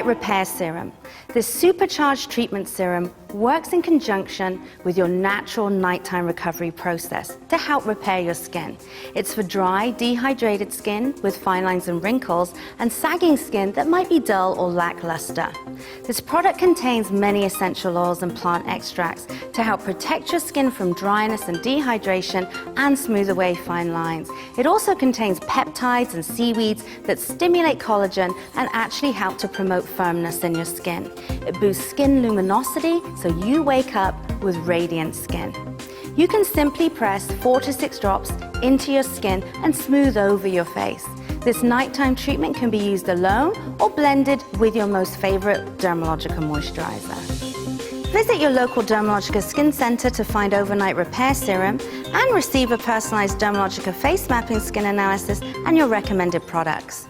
Overnight Repair Serum. This supercharged treatment serum works in conjunction with your natural nighttime recovery process to help repair your skin. It's for dry, dehydrated skin with fine lines and wrinkles and sagging skin that might be dull or lackluster. This product contains many essential oils and plant extracts to help protect your skin from dryness and dehydration and smooth away fine lines. It also contains peptides and seaweeds that stimulate collagen and actually help to promote firmness in your skin. It boosts skin luminosity so you wake up with radiant skin. You can simply press 4 to 6 drops into your skin and smooth over your face. This nighttime treatment can be used alone or blended with your most favorite Dermalogica moisturizer. Visit your local Dermalogica Skin Center to find Overnight Repair Serum and receive a personalized Dermalogica face mapping skin analysis and your recommended products.